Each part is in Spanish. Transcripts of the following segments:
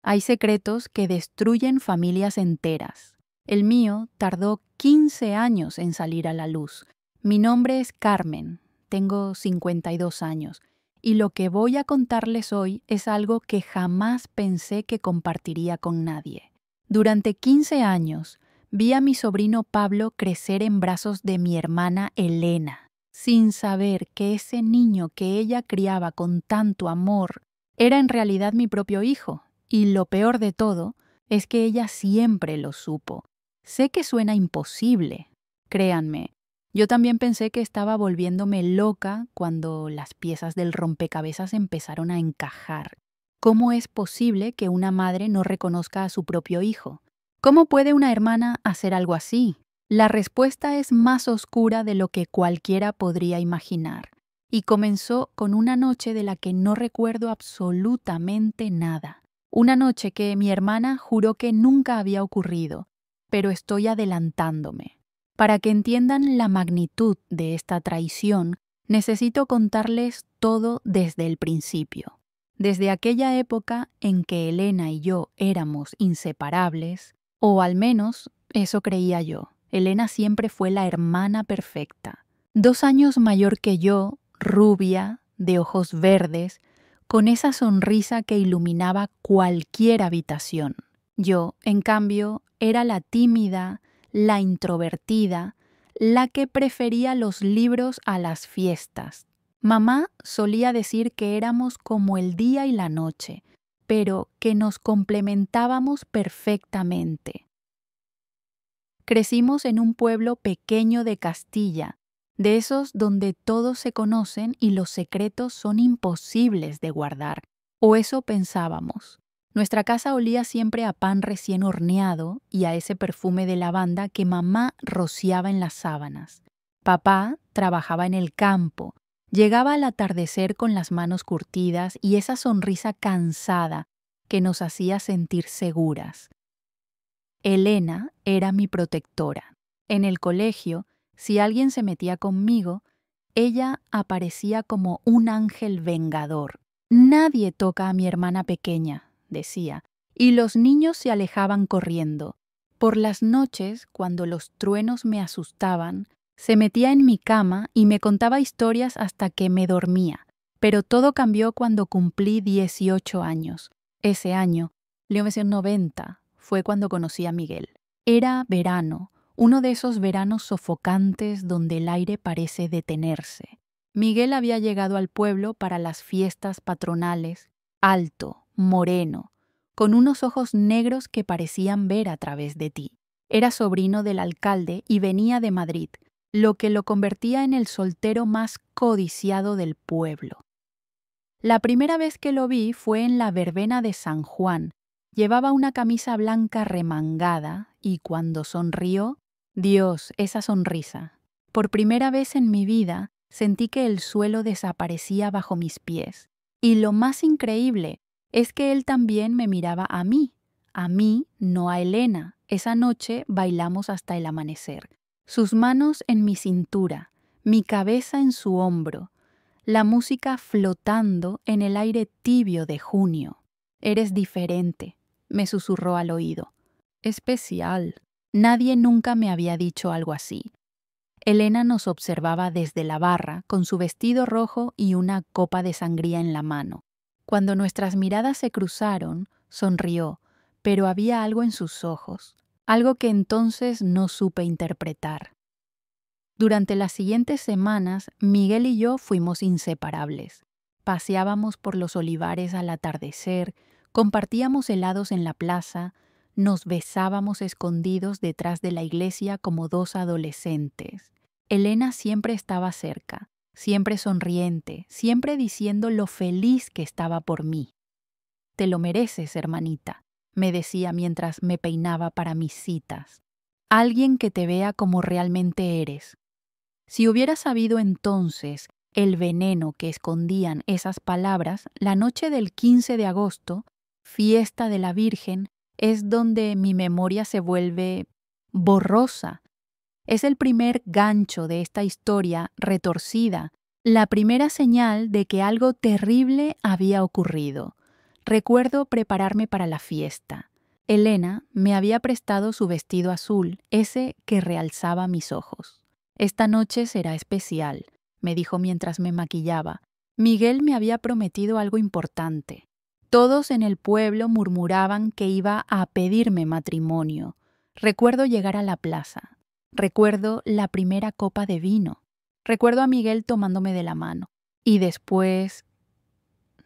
Hay secretos que destruyen familias enteras. El mío tardó 15 años en salir a la luz. Mi nombre es Carmen, tengo 52 años, y lo que voy a contarles hoy es algo que jamás pensé que compartiría con nadie. Durante 15 años, vi a mi sobrino Pablo crecer en brazos de mi hermana Elena, sin saber que ese niño que ella criaba con tanto amor era en realidad mi propio hijo. Y lo peor de todo es que ella siempre lo supo. Sé que suena imposible. Créanme, yo también pensé que estaba volviéndome loca cuando las piezas del rompecabezas empezaron a encajar. ¿Cómo es posible que una madre no reconozca a su propio hijo? ¿Cómo puede una hermana hacer algo así? La respuesta es más oscura de lo que cualquiera podría imaginar. Y comenzó con una noche de la que no recuerdo absolutamente nada. Una noche que mi hermana juró que nunca había ocurrido, pero estoy adelantándome. Para que entiendan la magnitud de esta traición, necesito contarles todo desde el principio. Desde aquella época en que Elena y yo éramos inseparables, o al menos eso creía yo. Elena siempre fue la hermana perfecta. 2 años mayor que yo, rubia, de ojos verdes, con esa sonrisa que iluminaba cualquier habitación. Yo, en cambio, era la tímida, la introvertida, la que prefería los libros a las fiestas. Mamá solía decir que éramos como el día y la noche, pero que nos complementábamos perfectamente. Crecimos en un pueblo pequeño de Castilla, de esos donde todos se conocen y los secretos son imposibles de guardar. O eso pensábamos. Nuestra casa olía siempre a pan recién horneado y a ese perfume de lavanda que mamá rociaba en las sábanas. Papá trabajaba en el campo. Llegaba al atardecer con las manos curtidas y esa sonrisa cansada que nos hacía sentir seguras. Elena era mi protectora. En el colegio, si alguien se metía conmigo, ella aparecía como un ángel vengador. Nadie toca a mi hermana pequeña, decía, y los niños se alejaban corriendo. Por las noches, cuando los truenos me asustaban, se metía en mi cama y me contaba historias hasta que me dormía. Pero todo cambió cuando cumplí 18 años. Ese año, 1990, fue cuando conocí a Miguel. Era verano. Uno de esos veranos sofocantes donde el aire parece detenerse. Miguel había llegado al pueblo para las fiestas patronales, alto, moreno, con unos ojos negros que parecían ver a través de ti. Era sobrino del alcalde y venía de Madrid, lo que lo convertía en el soltero más codiciado del pueblo. La primera vez que lo vi fue en la verbena de San Juan. Llevaba una camisa blanca remangada y cuando sonrió, Dios, esa sonrisa. Por primera vez en mi vida sentí que el suelo desaparecía bajo mis pies. Y lo más increíble es que él también me miraba a mí, no a Elena. Esa noche bailamos hasta el amanecer. Sus manos en mi cintura, mi cabeza en su hombro, la música flotando en el aire tibio de junio. Eres diferente, me susurró al oído. Especial. Nadie nunca me había dicho algo así. Elena nos observaba desde la barra con su vestido rojo y una copa de sangría en la mano. Cuando nuestras miradas se cruzaron, sonrió, pero había algo en sus ojos, algo que entonces no supe interpretar. Durante las siguientes semanas, Miguel y yo fuimos inseparables. Paseábamos por los olivares al atardecer, compartíamos helados en la plaza, nos besábamos escondidos detrás de la iglesia como 2 adolescentes. Elena siempre estaba cerca, siempre sonriente, siempre diciendo lo feliz que estaba por mí. «Te lo mereces, hermanita», me decía mientras me peinaba para mis citas. «Alguien que te vea como realmente eres». Si hubiera sabido entonces el veneno que escondían esas palabras, la noche del 15 de agosto, fiesta de la Virgen, es donde mi memoria se vuelve borrosa. Es el primer gancho de esta historia retorcida, la primera señal de que algo terrible había ocurrido. Recuerdo prepararme para la fiesta. Elena me había prestado su vestido azul, ese que realzaba mis ojos. Esta noche será especial, me dijo mientras me maquillaba. Miguel me había prometido algo importante. Todos en el pueblo murmuraban que iba a pedirme matrimonio. Recuerdo llegar a la plaza. Recuerdo la primera copa de vino. Recuerdo a Miguel tomándome de la mano. Y después,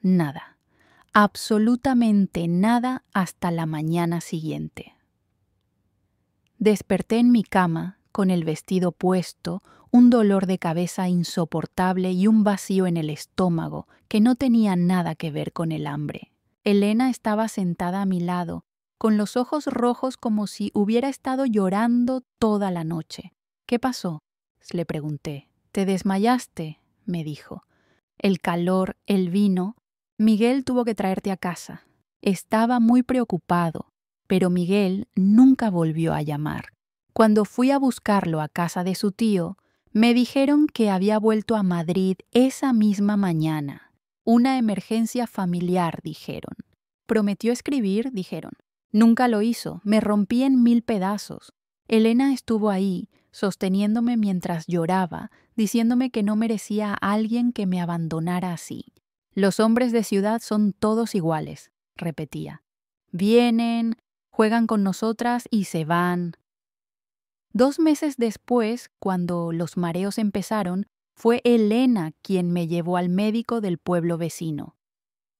nada. Absolutamente nada hasta la mañana siguiente. Desperté en mi cama, con el vestido puesto, un dolor de cabeza insoportable y un vacío en el estómago que no tenía nada que ver con el hambre. Elena estaba sentada a mi lado, con los ojos rojos como si hubiera estado llorando toda la noche. ¿Qué pasó?, le pregunté. ¿Te desmayaste?, me dijo. El calor, el vino. Miguel tuvo que traerte a casa. Estaba muy preocupado, pero Miguel nunca volvió a llamar. Cuando fui a buscarlo a casa de su tío, me dijeron que había vuelto a Madrid esa misma mañana. Una emergencia familiar, dijeron. Prometió escribir, dijeron. Nunca lo hizo, me rompí en 1000 pedazos. Elena estuvo ahí, sosteniéndome mientras lloraba, diciéndome que no merecía a alguien que me abandonara así. Los hombres de ciudad son todos iguales, repetía. Vienen, juegan con nosotras y se van. 2 meses después, cuando los mareos empezaron, fue Elena quien me llevó al médico del pueblo vecino.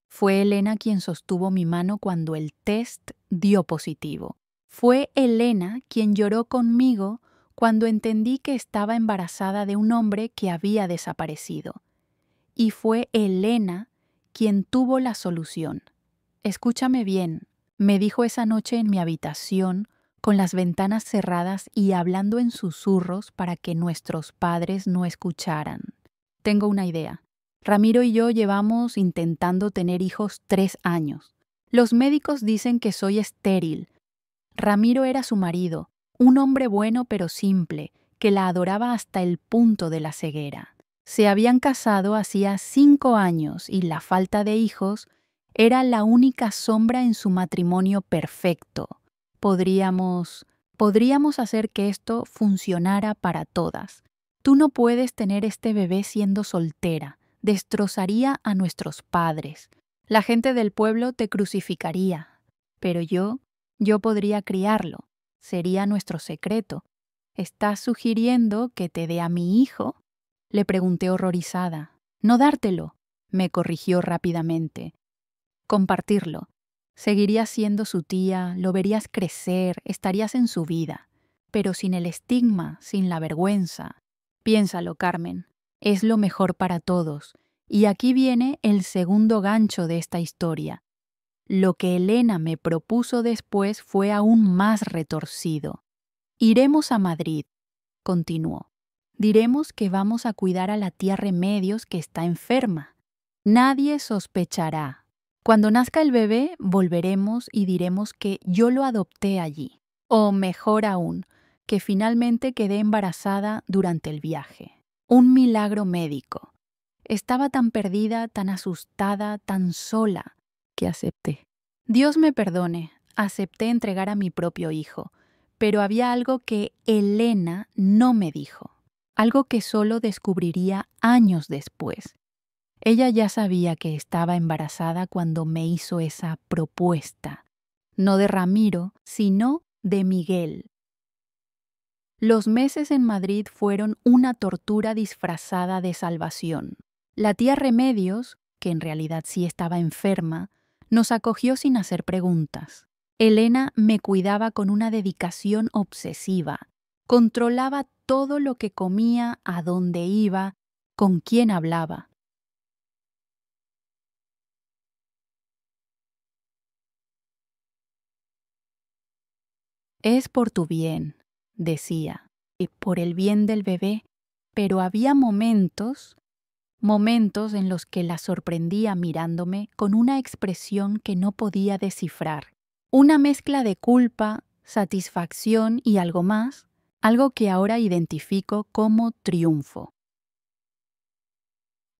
Fue Elena quien sostuvo mi mano cuando el test dio positivo. Fue Elena quien lloró conmigo cuando entendí que estaba embarazada de un hombre que había desaparecido. Y fue Elena quien tuvo la solución. Escúchame bien, me dijo esa noche en mi habitación, con las ventanas cerradas y hablando en susurros para que nuestros padres no escucharan. Tengo una idea. Ramiro y yo llevamos intentando tener hijos 3 años. Los médicos dicen que soy estéril. Ramiro era su marido, un hombre bueno pero simple, que la adoraba hasta el punto de la ceguera. Se habían casado hacía 5 años y la falta de hijos era la única sombra en su matrimonio perfecto. Podríamos hacer que esto funcionara para todas. Tú no puedes tener este bebé siendo soltera. Destrozaría a nuestros padres. La gente del pueblo te crucificaría. Pero yo podría criarlo. Sería nuestro secreto. ¿Estás sugiriendo que te dé a mi hijo?, le pregunté horrorizada. No dártelo, me corrigió rápidamente. Compartirlo. Seguirías siendo su tía, lo verías crecer, estarías en su vida. Pero sin el estigma, sin la vergüenza. Piénsalo, Carmen. Es lo mejor para todos. Y aquí viene el segundo gancho de esta historia. Lo que Elena me propuso después fue aún más retorcido. Iremos a Madrid, continuó. Diremos que vamos a cuidar a la tía Remedios que está enferma. Nadie sospechará. Cuando nazca el bebé, volveremos y diremos que yo lo adopté allí. O mejor aún, que finalmente quedé embarazada durante el viaje. Un milagro médico. Estaba tan perdida, tan asustada, tan sola, que acepté. Dios me perdone, acepté entregar a mi propio hijo, pero había algo que Elena no me dijo. Algo que solo descubriría años después. Ella ya sabía que estaba embarazada cuando me hizo esa propuesta. No de Ramiro, sino de Miguel. Los meses en Madrid fueron una tortura disfrazada de salvación. La tía Remedios, que en realidad sí estaba enferma, nos acogió sin hacer preguntas. Elena me cuidaba con una dedicación obsesiva. Controlaba todo lo que comía, a dónde iba, con quién hablaba. Es por tu bien, decía, y por el bien del bebé, pero había momentos en los que la sorprendía mirándome con una expresión que no podía descifrar. Una mezcla de culpa, satisfacción y algo más, algo que ahora identifico como triunfo.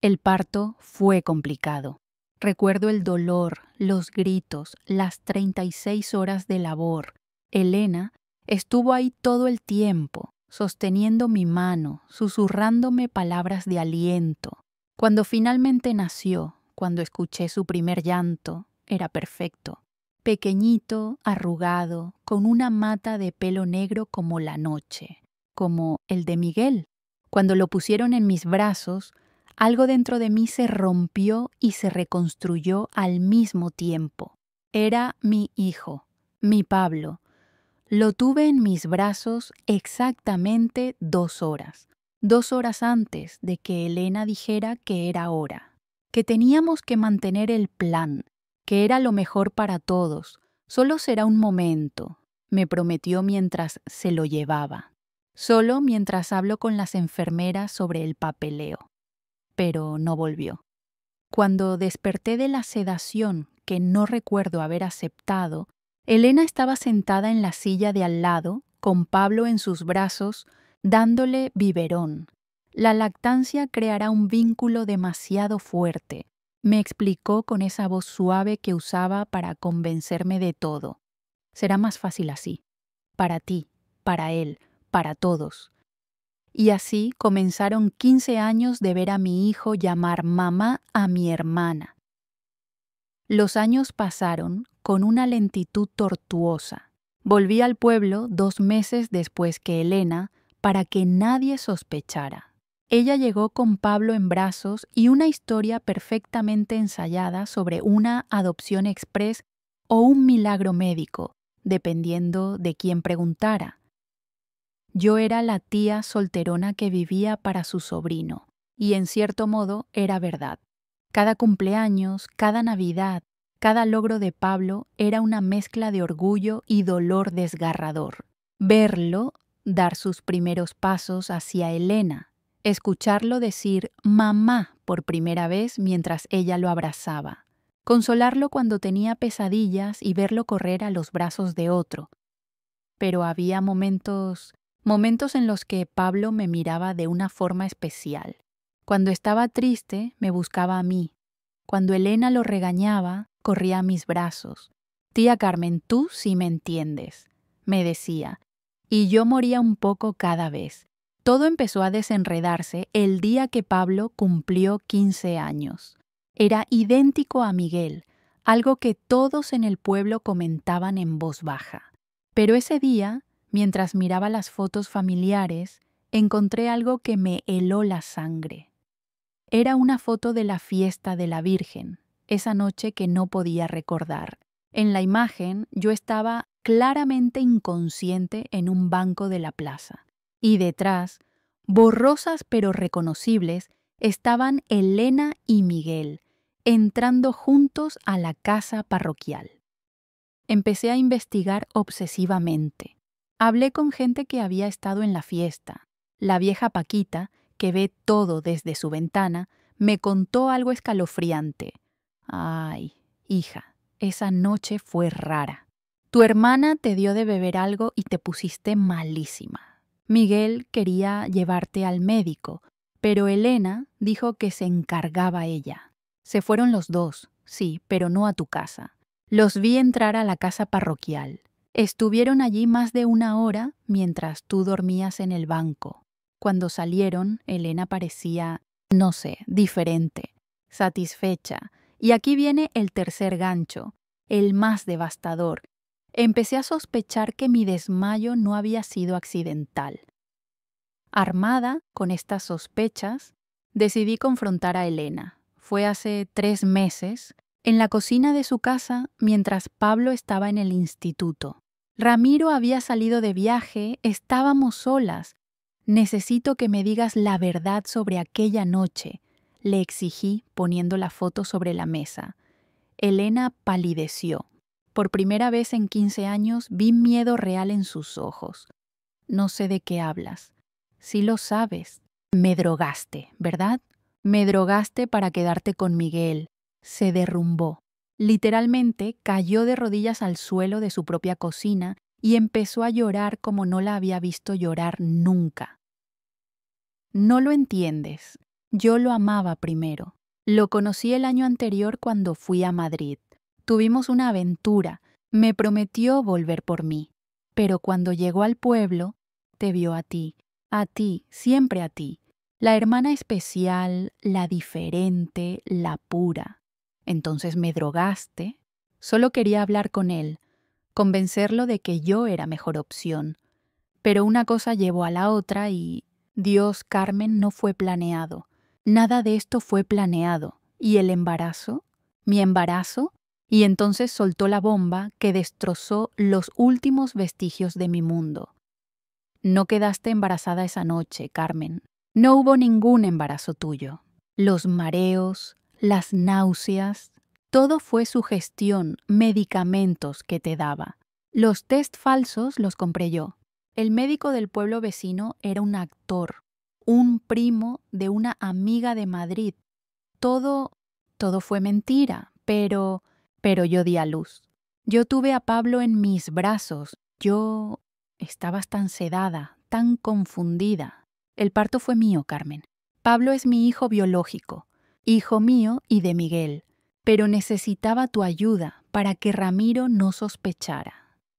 El parto fue complicado. Recuerdo el dolor, los gritos, las 36 horas de labor. Elena estuvo ahí todo el tiempo, sosteniendo mi mano, susurrándome palabras de aliento. Cuando finalmente nació, cuando escuché su primer llanto, era perfecto. Pequeñito, arrugado, con una mata de pelo negro como la noche, como el de Miguel. Cuando lo pusieron en mis brazos, algo dentro de mí se rompió y se reconstruyó al mismo tiempo. Era mi hijo, mi Pablo. Lo tuve en mis brazos exactamente 2 horas. 2 horas antes de que Elena dijera que era hora, que teníamos que mantener el plan, que era lo mejor para todos. Solo será un momento, me prometió mientras se lo llevaba. Solo mientras hablo con las enfermeras sobre el papeleo. Pero no volvió. Cuando desperté de la sedación que no recuerdo haber aceptado, Elena estaba sentada en la silla de al lado, con Pablo en sus brazos, dándole biberón. La lactancia creará un vínculo demasiado fuerte, me explicó con esa voz suave que usaba para convencerme de todo. Será más fácil así. Para ti, para él, para todos. Y así comenzaron 15 años de ver a mi hijo llamar mamá a mi hermana. Los años pasaron con una lentitud tortuosa. Volví al pueblo 2 meses después que Elena, para que nadie sospechara. Ella llegó con Pablo en brazos y una historia perfectamente ensayada sobre una adopción express o un milagro médico, dependiendo de quién preguntara. Yo era la tía solterona que vivía para su sobrino, y en cierto modo era verdad. Cada cumpleaños, cada Navidad, cada logro de Pablo era una mezcla de orgullo y dolor desgarrador. Verlo dar sus primeros pasos hacia Elena, escucharlo decir mamá por primera vez mientras ella lo abrazaba, consolarlo cuando tenía pesadillas y verlo correr a los brazos de otro. Pero había momentos en los que Pablo me miraba de una forma especial. Cuando estaba triste, me buscaba a mí. Cuando Elena lo regañaba, corría a mis brazos. Tía Carmen, tú sí me entiendes, me decía. Y yo moría un poco cada vez. Todo empezó a desenredarse el día que Pablo cumplió 15 años. Era idéntico a Miguel, algo que todos en el pueblo comentaban en voz baja. Pero ese día, mientras miraba las fotos familiares, encontré algo que me heló la sangre. Era una foto de la fiesta de la Virgen, esa noche que no podía recordar. En la imagen yo estaba claramente inconsciente en un banco de la plaza. Y detrás, borrosas pero reconocibles, estaban Elena y Miguel, entrando juntos a la casa parroquial. Empecé a investigar obsesivamente. Hablé con gente que había estado en la fiesta. La vieja Paquita, que ve todo desde su ventana, me contó algo escalofriante. Ay, hija, esa noche fue rara. Tu hermana te dio de beber algo y te pusiste malísima. Miguel quería llevarte al médico, pero Elena dijo que se encargaba ella. Se fueron los dos, sí, pero no a tu casa. Los vi entrar a la casa parroquial. Estuvieron allí más de 1 hora mientras tú dormías en el banco. Cuando salieron, Elena parecía, no sé, diferente, satisfecha. Y aquí viene el tercer gancho, el más devastador. Empecé a sospechar que mi desmayo no había sido accidental. Armada con estas sospechas, decidí confrontar a Elena. Fue hace 3 meses, en la cocina de su casa, mientras Pablo estaba en el instituto. Ramiro había salido de viaje, estábamos solas. Necesito que me digas la verdad sobre aquella noche, le exigí poniendo la foto sobre la mesa. Elena palideció. Por primera vez en 15 años vi miedo real en sus ojos. No sé de qué hablas. Sí lo sabes. Me drogaste, ¿verdad? Me drogaste para quedarte con Miguel. Se derrumbó. Literalmente cayó de rodillas al suelo de su propia cocina y empezó a llorar como no la había visto llorar nunca. No lo entiendes. Yo lo amaba primero. Lo conocí el año anterior cuando fui a Madrid. Tuvimos una aventura. Me prometió volver por mí. Pero cuando llegó al pueblo, te vio a ti, siempre a ti. La hermana especial, la diferente, la pura. Entonces me drogaste. Solo quería hablar con él, convencerlo de que yo era mejor opción. Pero una cosa llevó a la otra y, Dios, Carmen, no fue planeado. Nada de esto fue planeado. ¿Y el embarazo? ¿Mi embarazo? Y entonces soltó la bomba que destrozó los últimos vestigios de mi mundo. No quedaste embarazada esa noche, Carmen. No hubo ningún embarazo tuyo. Los mareos, las náuseas, todo fue sugestión, medicamentos que te daba. Los test falsos los compré yo. El médico del pueblo vecino era un actor, un primo de una amiga de Madrid. Todo fue mentira, pero yo di a luz. Yo tuve a Pablo en mis brazos. Yo estabas tan sedada, tan confundida. El parto fue mío, Carmen. Pablo es mi hijo biológico, hijo mío y de Miguel, pero necesitaba tu ayuda para que Ramiro no sospechara.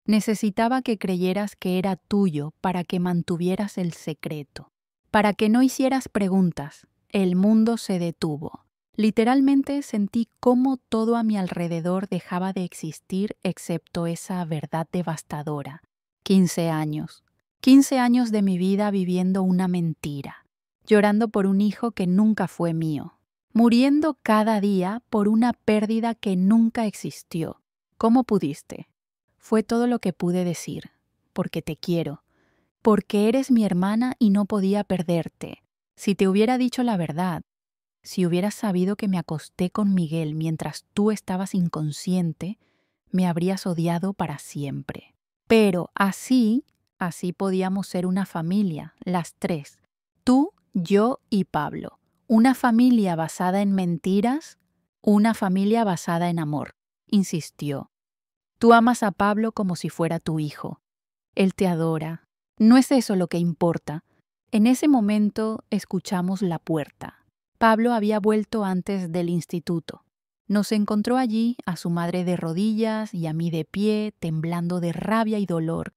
Necesitaba que creyeras que era tuyo para que mantuvieras el secreto, para que no hicieras preguntas. El mundo se detuvo. Literalmente sentí cómo todo a mi alrededor dejaba de existir excepto esa verdad devastadora. 15 años. 15 años de mi vida viviendo una mentira, llorando por un hijo que nunca fue mío, muriendo cada día por una pérdida que nunca existió. ¿Cómo pudiste? Fue todo lo que pude decir, porque te quiero, porque eres mi hermana y no podía perderte. Si te hubiera dicho la verdad, si hubieras sabido que me acosté con Miguel mientras tú estabas inconsciente, me habrías odiado para siempre. Pero así podíamos ser una familia, las tres. Tú, yo y Pablo. Una familia basada en mentiras, una familia basada en amor, insistió. Tú amas a Pablo como si fuera tu hijo. Él te adora. No es eso lo que importa. En ese momento escuchamos la puerta. Pablo había vuelto antes del instituto. Nos encontró allí, a su madre de rodillas y a mí de pie, temblando de rabia y dolor.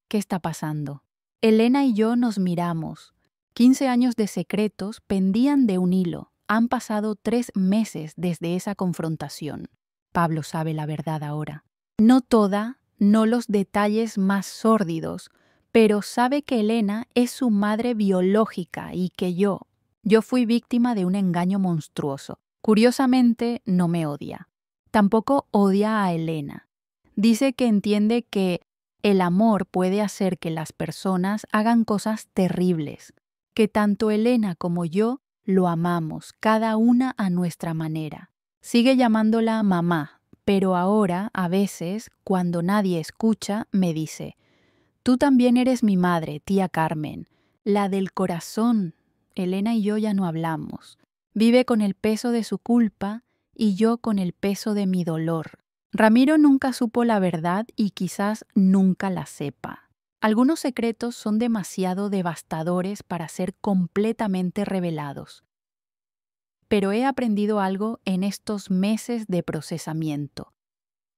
¿Qué está pasando? Elena y yo nos miramos. 15 años de secretos pendían de un hilo. Han pasado 3 meses desde esa confrontación. Pablo sabe la verdad ahora. No toda, no los detalles más sórdidos, pero sabe que Elena es su madre biológica y que yo fui víctima de un engaño monstruoso. Curiosamente, no me odia. Tampoco odia a Elena. Dice que entiende que el amor puede hacer que las personas hagan cosas terribles, que tanto Elena como yo lo amamos, cada una a nuestra manera. Sigue llamándola mamá, pero ahora, a veces, cuando nadie escucha, me dice: tú también eres mi madre, tía Carmen, la del corazón. Elena y yo ya no hablamos. Vive con el peso de su culpa y yo con el peso de mi dolor. Ramiro nunca supo la verdad y quizás nunca la sepa. Algunos secretos son demasiado devastadores para ser completamente revelados. Pero he aprendido algo en estos meses de procesamiento.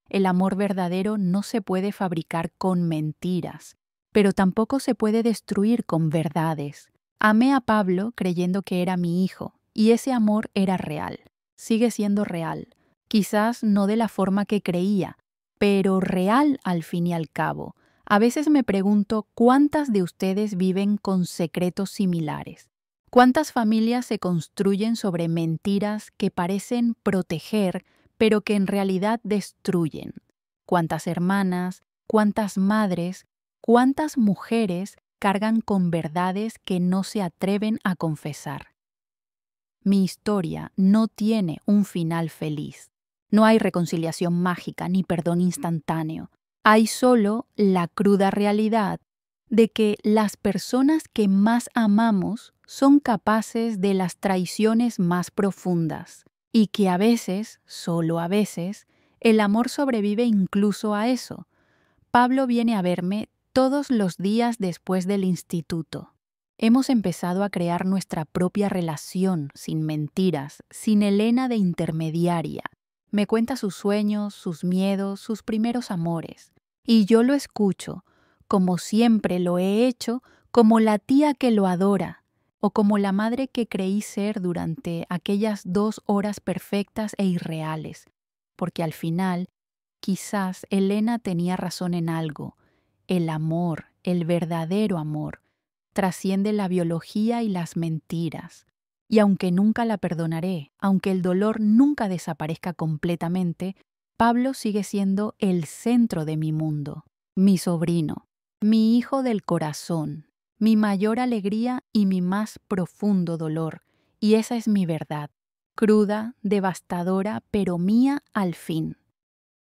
El amor verdadero no se puede fabricar con mentiras, pero tampoco se puede destruir con verdades. Amé a Pablo creyendo que era mi hijo, y ese amor era real. Sigue siendo real. Quizás no de la forma que creía, pero real al fin y al cabo. A veces me pregunto cuántas de ustedes viven con secretos similares. ¿Cuántas familias se construyen sobre mentiras que parecen proteger, pero que en realidad destruyen? ¿Cuántas hermanas, cuántas madres, cuántas mujeres cargan con verdades que no se atreven a confesar? Mi historia no tiene un final feliz. No hay reconciliación mágica ni perdón instantáneo. Hay solo la cruda realidad de que las personas que más amamos son capaces de las traiciones más profundas y que a veces, solo a veces, el amor sobrevive incluso a eso. Pablo viene a verme todos los días después del instituto. Hemos empezado a crear nuestra propia relación, sin mentiras, sin Elena de intermediaria. Me cuenta sus sueños, sus miedos, sus primeros amores. Y yo lo escucho, como siempre lo he hecho, como la tía que lo adora, o como la madre que creí ser durante aquellas 2 horas perfectas e irreales, porque al final, quizás Elena tenía razón en algo. El amor, el verdadero amor, trasciende la biología y las mentiras. Y aunque nunca la perdonaré, aunque el dolor nunca desaparezca completamente, Pablo sigue siendo el centro de mi mundo, mi sobrino, mi hijo del corazón, mi mayor alegría y mi más profundo dolor. Y esa es mi verdad, cruda, devastadora, pero mía al fin.